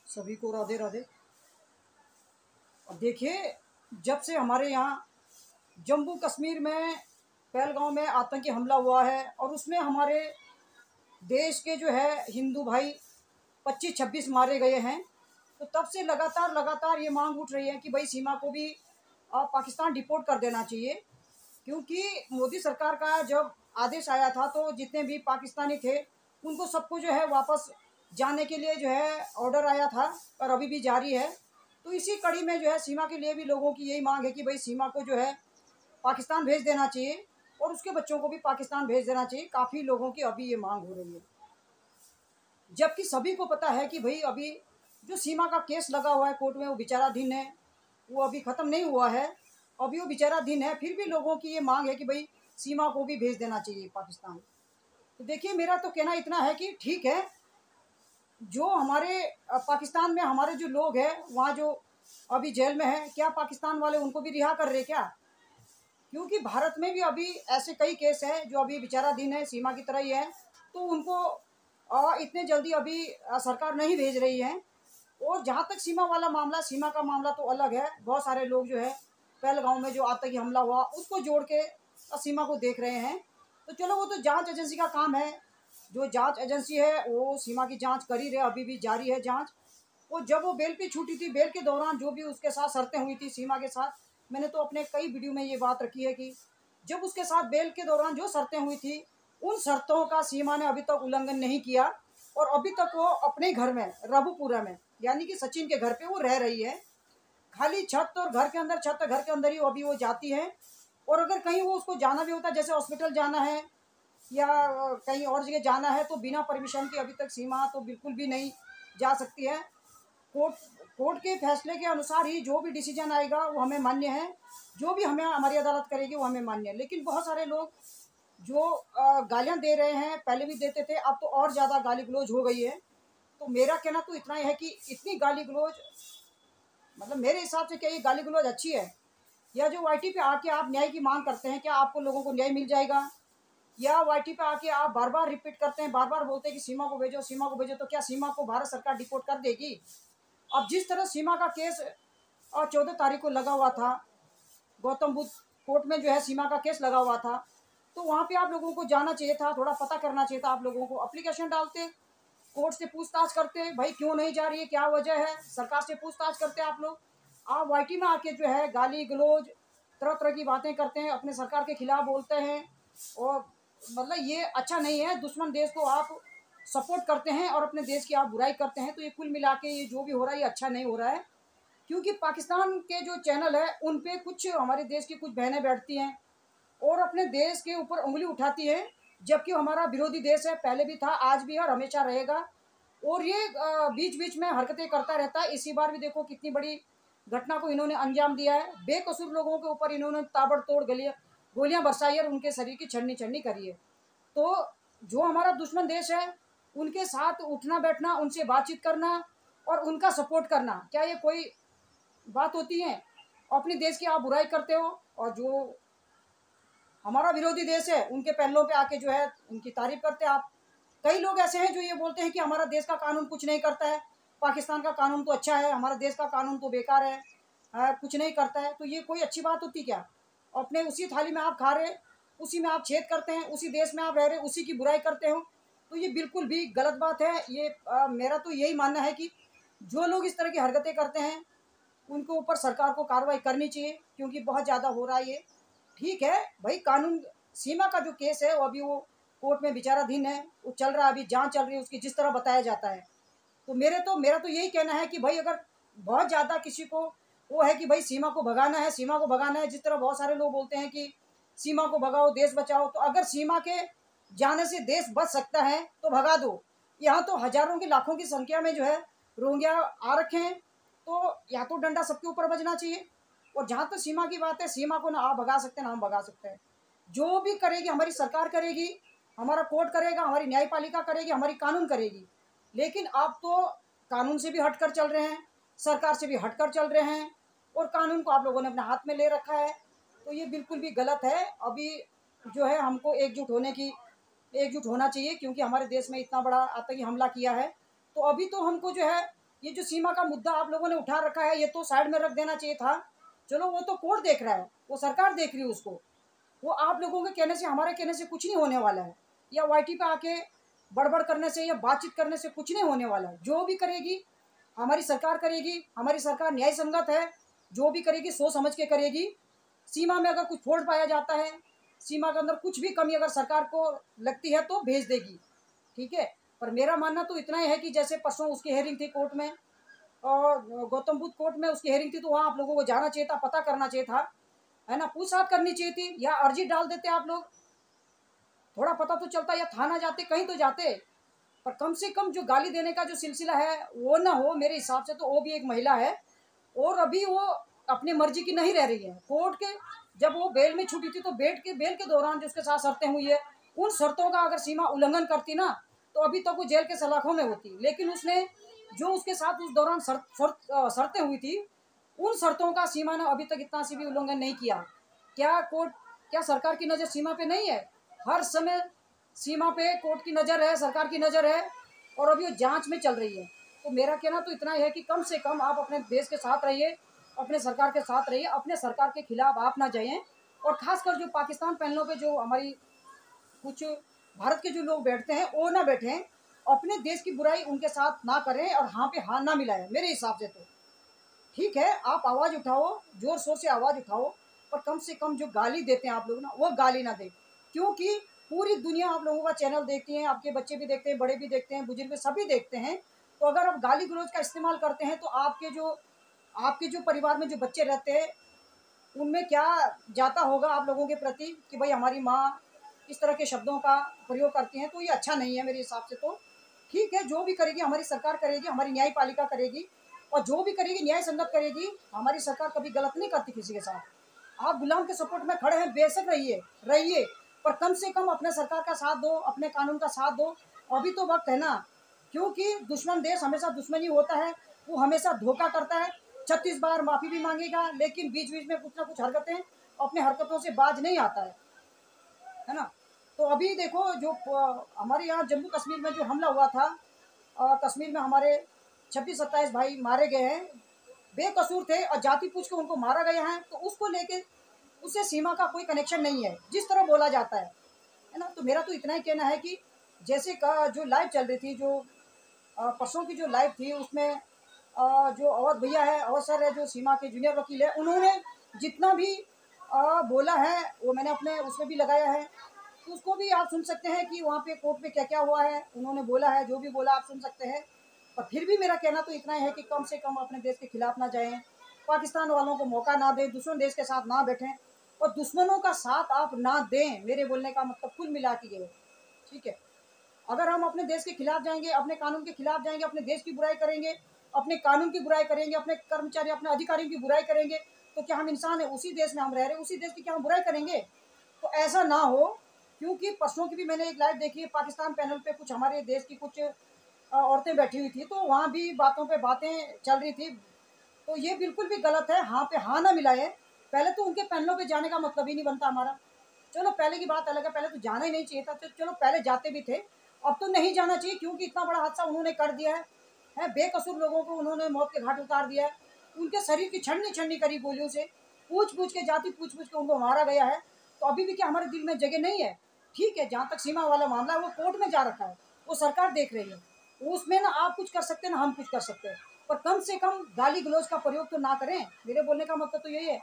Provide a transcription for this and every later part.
सभी को राधे राधे। अब देखिए, जब से हमारे यहाँ जम्मू कश्मीर में पहलगांव में आतंकी हमला हुआ है और उसमें हमारे देश के जो है हिंदू भाई 25-26 मारे गए हैं, तो तब से लगातार लगातार ये मांग उठ रही है कि भाई सीमा को भी पाकिस्तान डिपोर्ट कर देना चाहिए। क्योंकि मोदी सरकार का जब आदेश आया था तो जितने भी पाकिस्तानी थे उनको सबको जो है वापस जाने के लिए जो है ऑर्डर आया था और अभी भी जारी है। तो इसी कड़ी में जो है सीमा के लिए भी लोगों की यही मांग है कि भाई सीमा को जो है पाकिस्तान भेज देना चाहिए और उसके बच्चों को भी पाकिस्तान भेज देना चाहिए। काफ़ी लोगों की अभी ये मांग हो रही है, जबकि सभी को पता है कि भाई अभी जो सीमा का केस लगा हुआ है कोर्ट में वो विचाराधीन है, वो अभी ख़त्म नहीं हुआ है, अभी वो विचाराधीन है। फिर भी लोगों की ये मांग है कि भाई सीमा को भी भेज देना चाहिए पाकिस्तान। तो देखिए, मेरा तो कहना इतना है कि ठीक है, जो हमारे पाकिस्तान में हमारे जो लोग हैं वहाँ जो अभी जेल में है, क्या पाकिस्तान वाले उनको भी रिहा कर रहे क्या? क्योंकि भारत में भी अभी ऐसे कई केस हैं जो अभी विचाराधीन है, सीमा की तरह ही है, तो उनको इतने जल्दी अभी सरकार नहीं भेज रही है। और जहाँ तक सीमा वाला मामला, सीमा का मामला तो अलग है। बहुत सारे लोग जो है पहलगांव में जो आतंकी हमला हुआ उसको जोड़ के सीमा को देख रहे हैं। तो चलो, वो तो जांच एजेंसी का काम है। जो जांच एजेंसी है वो सीमा की जांच कर ही रहे, अभी भी जारी है जांच। और जब वो बेल पे छूटी थी, बेल के दौरान जो भी उसके साथ शर्तें हुई थी सीमा के साथ, मैंने तो अपने कई वीडियो में ये बात रखी है कि जब उसके साथ बेल के दौरान जो शर्तें हुई थी उन शर्तों का सीमा ने अभी तक उल्लंघन नहीं किया। और अभी तक वो अपने घर में रबुपुरा में, यानी कि सचिन के घर पे वो रह रही है। खाली छत और घर के अंदर, छत और घर के अंदर ही अभी वो जाती है। और अगर कहीं वो उसको जाना भी होता है, जैसे हॉस्पिटल जाना है या कहीं और जगह जाना है, तो बिना परमिशन के अभी तक सीमा तो बिल्कुल भी नहीं जा सकती है। कोर्ट कोर्ट के फैसले के अनुसार ही जो भी डिसीजन आएगा वो हमें मान्य है, जो भी हमें हमारी अदालत करेगी वो हमें मान्य है। लेकिन बहुत सारे लोग जो गालियां दे रहे हैं, पहले भी देते थे, अब तो और ज़्यादा गाली गलौज हो गई है। तो मेरा कहना तो इतना ही है कि इतनी गाली गलौज, मतलब मेरे हिसाब से क्या ये गाली गलौज अच्छी है? या जो वाईटी पे आके आप न्याय की मांग करते हैं, क्या आपको लोगों को न्याय मिल जाएगा? या वाईटी पे आके आप बार बार रिपीट करते हैं, बार बार बोलते हैं कि सीमा को भेजो, सीमा को भेजो, तो क्या सीमा को भारत सरकार डिपोर्ट कर देगी? अब जिस तरह सीमा का केस 14 तारीख को लगा हुआ था, गौतम बुद्ध कोर्ट में जो है सीमा का केस लगा हुआ था, तो वहाँ पे आप लोगों को जाना चाहिए था, थोड़ा पता करना चाहिए था। आप लोगों को एप्लीकेशन डालते, कोर्ट से पूछताछ करते, भाई क्यों नहीं जा रही है, क्या वजह है, सरकार से पूछताछ करते आप लोग। आप वाईटी में आके जो है गाली गलौज, तरह तरह की बातें करते हैं, अपने सरकार के खिलाफ बोलते हैं। और मतलब ये अच्छा नहीं है। दुश्मन देश को आप सपोर्ट करते हैं और अपने देश की आप बुराई करते हैं, तो ये कुल मिला के ये जो भी हो रहा है ये अच्छा नहीं हो रहा है। क्योंकि पाकिस्तान के जो चैनल है उन पे कुछ हमारे देश की कुछ बहनें बैठती हैं और अपने देश के ऊपर उंगली उठाती है, जबकि हमारा विरोधी देश है, पहले भी था, आज भी है और हमेशा रहेगा। और ये बीच बीच में हरकतें करता रहता है। इसी बार भी देखो कितनी बड़ी घटना को इन्होंने अंजाम दिया है। बेकसूर लोगों के ऊपर इन्होंने ताबड़तोड़ गोलियां बरसाई और उनके शरीर की छन्नी छन्नी करी है। तो जो हमारा दुश्मन देश है उनके साथ उठना बैठना, उनसे बातचीत करना और उनका सपोर्ट करना, क्या ये कोई बात होती है? अपने देश की आप बुराई करते हो और जो हमारा विरोधी देश है उनके पहलों पे आके जो है उनकी तारीफ करते हैं आप। कई लोग ऐसे हैं जो ये बोलते हैं कि हमारा देश का कानून कुछ नहीं करता है, पाकिस्तान का कानून तो अच्छा है, हमारे देश का कानून तो बेकार है, कुछ नहीं करता है। तो ये कोई अच्छी बात होती क्या? अपने उसी थाली में आप खा रहे, उसी में आप छेद करते हैं, उसी देश में आप रह रहे, उसी की बुराई करते हो, तो ये बिल्कुल भी गलत बात है। ये मेरा तो यही मानना है कि जो लोग इस तरह की हरकतें करते हैं उनके ऊपर सरकार को कार्रवाई करनी चाहिए, क्योंकि बहुत ज़्यादा हो रहा है ये। ठीक है भाई, कानून, सीमा का जो केस है वो अभी वो कोर्ट में विचाराधीन है, वो चल रहा है, अभी जांच चल रही है उसकी, जिस तरह बताया जाता है। तो मेरा तो यही कहना है कि भाई अगर बहुत ज़्यादा किसी को वो है कि भाई सीमा को भगाना है, सीमा को भगाना है, जिस तरह बहुत सारे लोग बोलते हैं कि सीमा को भगाओ, देश बचाओ, तो अगर सीमा के जाने से देश बच सकता है तो भगा दो। यहाँ तो हजारों की लाखों की संख्या में जो है रोहिंग्या आ रखे हैं, तो या तो डंडा सबके ऊपर बजना चाहिए। और जहाँ तक सीमा की बात है, सीमा को ना आप भगा सकते हैं ना हम भगा सकते हैं। जो भी करेगी हमारी सरकार करेगी, हमारा कोर्ट करेगा, हमारी न्यायपालिका करेगी, हमारी कानून करेगी। लेकिन आप तो कानून से भी हटकर चल रहे हैं, सरकार से भी हटकर चल रहे हैं और कानून को आप लोगों ने अपने हाथ में ले रखा है। तो ये बिल्कुल भी गलत है। अभी जो है हमको एकजुट होना चाहिए, क्योंकि हमारे देश में इतना बड़ा आतंकी हमला किया है। तो अभी तो हमको जो है ये जो सीमा का मुद्दा आप लोगों ने उठा रखा है, ये तो साइड में रख देना चाहिए था। चलो वो तो कोर्ट देख रहा है, वो सरकार देख रही है उसको। वो आप लोगों के कहने से, हमारे कहने से कुछ नहीं होने वाला है, या वाईटी पे आके बड़बड़ करने से या बातचीत करने से कुछ नहीं होने वाला है। जो भी करेगी हमारी सरकार करेगी। हमारी सरकार न्याय संगत है, जो भी करेगी सोच समझ के करेगी। सीमा में अगर कुछ फॉल्ट पाया जाता है, सीमा के अंदर कुछ भी कमी अगर सरकार को लगती है तो भेज देगी, ठीक है। पर मेरा मानना तो इतना ही है कि जैसे परसों उसकी हेयरिंग थी कोर्ट में, और गौतम बुद्ध कोर्ट में उसकी हेयरिंग थी, तो वहाँ आप लोगों को जाना चाहिए था, पता करना चाहिए था, है ना, पूछताछ करनी चाहिए थी, या अर्जी डाल देते आप लोग, थोड़ा पता तो चलता, या थाना जाते, कहीं तो जाते। पर कम से कम जो गाली देने का जो सिलसिला है वो ना हो। मेरे हिसाब से तो वो भी एक महिला है, और अभी वो अपनी मर्जी की नहीं रह रही है। कोर्ट के जब वो बेल में छूटी थी, तो बेल के दौरान जो उसके साथ शर्तें हुई है, उन शर्तों का अगर सीमा उल्लंघन करती ना, तो अभी तक वो जेल के सलाखों में होती। लेकिन उसने जो उसके साथ उस दौरान शर्तें हुई थी, उन शर्तों का सीमा ने अभी तक इतना सी भी उल्लंघन नहीं किया। क्या कोर्ट, क्या सरकार की नज़र सीमा पे नहीं है? हर समय सीमा पे कोर्ट की नज़र है, सरकार की नज़र है, और अभी वो जांच में चल रही है। तो मेरा कहना तो इतना ही है कि कम से कम आप अपने देश के साथ रहिए, अपने सरकार के साथ रहिए, अपने सरकार के खिलाफ आप ना जाइए। और खासकर जो पाकिस्तान पैनलों पे जो हमारी कुछ भारत के जो लोग बैठते हैं, वो ना बैठें, अपने देश की बुराई उनके साथ ना करें और हाँ पे हाँ ना मिलाएं। मेरे हिसाब से तो ठीक है, आप आवाज़ उठाओ, जोर शोर से आवाज़ उठाओ, पर कम से कम जो गाली देते हैं आप लोग ना, वो गाली ना दें। क्योंकि पूरी दुनिया आप लोगों का चैनल देखती है, आपके बच्चे भी देखते हैं, बड़े भी देखते हैं, बुजुर्ग सभी देखते हैं। तो अगर आप गाली गलौज का इस्तेमाल करते हैं, तो आपके जो परिवार में जो बच्चे रहते हैं, उनमें क्या जाता होगा आप लोगों के प्रति कि भाई हमारी माँ इस तरह के शब्दों का प्रयोग करती हैं। तो ये अच्छा नहीं है मेरे हिसाब से। तो ठीक है, जो भी करेगी हमारी सरकार करेगी, हमारी न्यायपालिका करेगी, और जो भी करेगी न्याय संगत करेगी। हमारी सरकार कभी गलत नहीं करती किसी के साथ। आप गुलाम के सपोर्ट में खड़े हैं, बेशक रहिए रहिए, पर कम से कम अपने सरकार का साथ दो, अपने कानून का साथ दो। अभी तो वक्त है ना, क्योंकि दुश्मन देश हमेशा दुश्मन ही होता है, वो हमेशा धोखा करता है। 36 बार माफ़ी भी मांगेगा, लेकिन बीच बीच में कुछ ना कुछ हरकतें, अपने हरकतों से बाज नहीं आता है ना। तो अभी देखो जो हमारे यहाँ जम्मू कश्मीर में जो हमला हुआ था, कश्मीर में हमारे 26-27 भाई मारे गए हैं, बेकसूर थे, और जाति पूछ के उनको मारा गया है। तो उसको लेके उससे सीमा का कोई कनेक्शन नहीं है, जिस तरह बोला जाता है ना। तो मेरा तो इतना ही कहना है कि जैसे का जो लाइव चल रही थी, जो परसों की जो लाइव थी, उसमें जो अवध भैया है, अवध सर है, जो सीमा के जूनियर वकील है, उन्होंने जितना भी बोला है वो मैंने अपने उसमें भी लगाया है। तो उसको भी आप सुन सकते हैं कि वहाँ पे कोर्ट में क्या क्या हुआ है, उन्होंने बोला है, जो भी बोला आप सुन सकते हैं। पर फिर भी मेरा कहना तो इतना ही है कि कम से कम अपने देश के खिलाफ ना जाएं, पाकिस्तान वालों को मौका ना दें, दुश्मन देश के साथ ना बैठें, और दुश्मनों का साथ आप ना दें। मेरे बोलने का मतलब कुल मिला के ये है, ठीक है। अगर हम अपने देश के खिलाफ जाएंगे, अपने कानून के खिलाफ जाएंगे, अपने देश की बुराई करेंगे, अपने कानून की बुराई करेंगे, अपने कर्मचारी, अपने अधिकारियों की बुराई करेंगे, तो क्या हम इंसान है? उसी देश में हम रह रहे हैं, उसी देश की क्या हम बुराई करेंगे? तो ऐसा ना हो। क्योंकि परसों की भी मैंने एक लाइव देखी है, पाकिस्तान पैनल पे कुछ हमारे देश की कुछ औरतें बैठी हुई थी, तो वहाँ भी बातों पे बातें चल रही थी। तो ये बिल्कुल भी गलत है, हाँ पे हाँ ना मिलाए। पहले तो उनके पैनलों पे जाने का मतलब ही नहीं बनता हमारा। चलो पहले की बात अलग है, पहले तो जाना ही नहीं चाहिए था, तो चलो पहले जाते भी थे, अब तो नहीं जाना चाहिए, क्योंकि इतना बड़ा हादसा उन्होंने कर दिया है बेकसूर लोगों को उन्होंने मौत के घाट उतार दिया है। उनके शरीर की छन्नी छन्नी करी गोलियों से, पूछ पूछ के जाति पूछ पूछ के उनको मारा गया है। तो अभी भी क्या हमारे दिल में जगह नहीं है? ठीक है, जहाँ तक सीमा वाला मामला है वो कोर्ट में जा रखा है, वो सरकार देख रही है, उसमें ना आप कुछ कर सकते हैं ना हम कुछ कर सकते हैं। पर कम से कम गाली गलौज का प्रयोग तो ना करें। मेरे बोलने का मतलब तो यही है।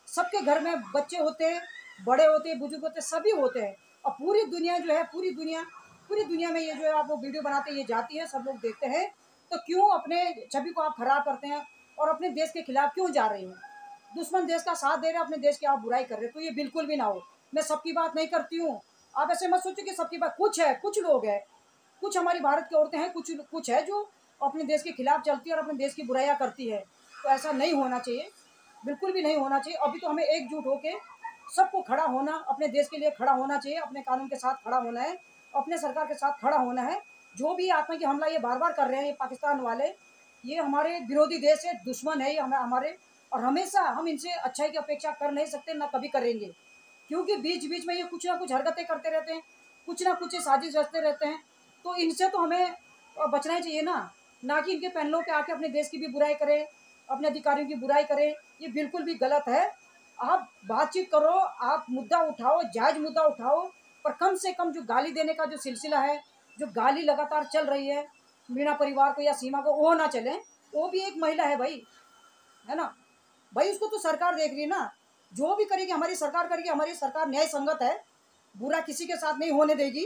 सबके घर में बच्चे होते हैं, बड़े होते हैं, बुजुर्ग होते हैं, सभी होते हैं। और पूरी दुनिया जो है, पूरी दुनिया में ये जो है आप लोग वीडियो बनाते हैं, ये जाती है, सब लोग देखते हैं। तो क्यों अपने छवि को आप खराब करते हैं, और अपने देश के खिलाफ क्यों जा रहे हैं? दुश्मन देश का साथ दे रहे हैं, अपने देश के आप बुराई कर रहे हैं, तो ये बिल्कुल भी ना हो। मैं सबकी बात नहीं करती हूँ, आप ऐसे मत सोचिए कि सबकी बात। कुछ है, कुछ लोग हैं, कुछ हमारी भारत की औरतें हैं, कुछ कुछ है जो अपने देश के खिलाफ चलती है और अपने देश की बुराइयां करती है। तो ऐसा नहीं होना चाहिए, बिल्कुल भी नहीं होना चाहिए। अभी तो हमें एकजुट होकर सबको खड़ा होना, अपने देश के लिए खड़ा होना चाहिए, अपने कानून के साथ खड़ा होना है, अपने सरकार के साथ खड़ा होना है। जो भी आतंकी हमला ये बार बार कर रहे हैं, ये पाकिस्तान वाले, ये हमारे विरोधी देश है, दुश्मन है ये हमारे। और हमेशा हम इनसे अच्छाई की अपेक्षा कर नहीं सकते, ना कभी करेंगे। क्योंकि बीच बीच में ये कुछ ना कुछ हरकतें करते रहते हैं, कुछ ना कुछ साजिश रचते रहते हैं। तो इनसे तो हमें बचना ही चाहिए ना। ना कि इनके पैनलों पे आके अपने देश की भी बुराई करे, अपने अधिकारियों की बुराई करे। ये बिल्कुल भी गलत है। आप बातचीत करो, आप मुद्दा उठाओ, जायज मुद्दा उठाओ, पर कम से कम जो गाली देने का जो सिलसिला है, जो गाली लगातार चल रही है मीणा परिवार को या सीमा को, वो ना चले। वो भी एक महिला है भाई, है ना भाई, उसको तो सरकार देख रही है ना। जो भी करेगी हमारी सरकार करेगी, हमारी सरकार न्याय संगत है, बुरा किसी के साथ नहीं होने देगी।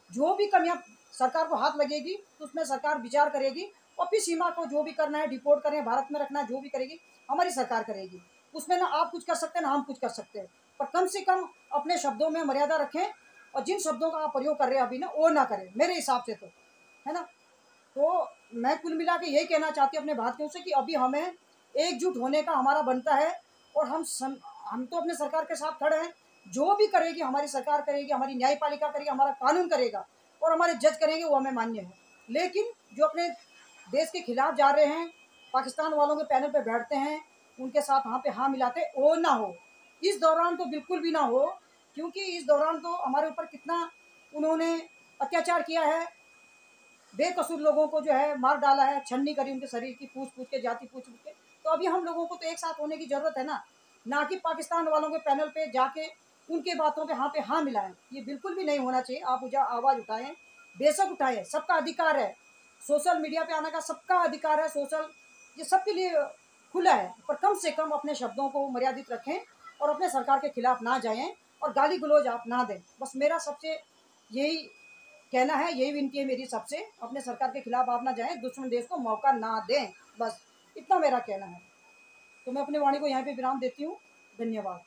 जो भी कमियां सरकार को हाथ लगेगी तो उसमें सरकार विचार करेगी, और फिर सीमा को जो भी करना है, डिपोर्ट करें, भारत में रखना है, जो भी करेगी हमारी सरकार करेगी। उसमें ना आप कुछ कर सकते हैं ना हम कुछ कर सकते हैं, पर कम से कम अपने शब्दों में मर्यादा रखें, और जिन शब्दों का आप प्रयोग कर रहे हैं अभी ना, वो ना करें मेरे हिसाब से तो, है ना। तो मैं कुल मिला के यही कहना चाहती हूँ अपने भारतीयों से कि अभी हमें एकजुट होने का हमारा बनता है, और हम तो अपने सरकार के साथ खड़े हैं। जो भी करेगी हमारी सरकार करेगी, हमारी न्यायपालिका करेगी, हमारा कानून करेगा, और हमारे जज करेंगे, वो हमें मान्य है। लेकिन जो अपने देश के खिलाफ जा रहे हैं, पाकिस्तान वालों के पैनल पे बैठते हैं, उनके साथ हाँ पे हाँ मिलाते, वो ना हो। इस दौरान तो बिल्कुल भी ना हो, क्योंकि इस दौरान तो हमारे ऊपर कितना उन्होंने अत्याचार किया है, बेकसूर लोगों को जो है मार डाला है, छन्नी करी उनके शरीर की, पूछ पूछ के, जाति पूछ पूछ के। तो अभी हम लोगों को तो एक साथ होने की जरूरत है ना कि पाकिस्तान वालों के पैनल पे जाके उनके बातों पे हाँ मिलाएं। ये बिल्कुल भी नहीं होना चाहिए। आप आवाज़ उठाएं, बेशक उठाएं, सबका अधिकार है। सोशल मीडिया पे आने का सबका अधिकार है, सोशल ये सबके लिए खुला है, पर कम से कम अपने शब्दों को मर्यादित रखें, और अपने सरकार के खिलाफ ना जाएं, और गाली गलौज आप ना दें। बस मेरा सबसे यही कहना है, यही विनती है मेरी सबसे, अपने सरकार के खिलाफ आप ना जाएं, दुश्मन देश को मौका ना दें, बस इतना मेरा कहना है। तो मैं अपनी वाणी को यहाँ पे विराम देती हूँ। धन्यवाद।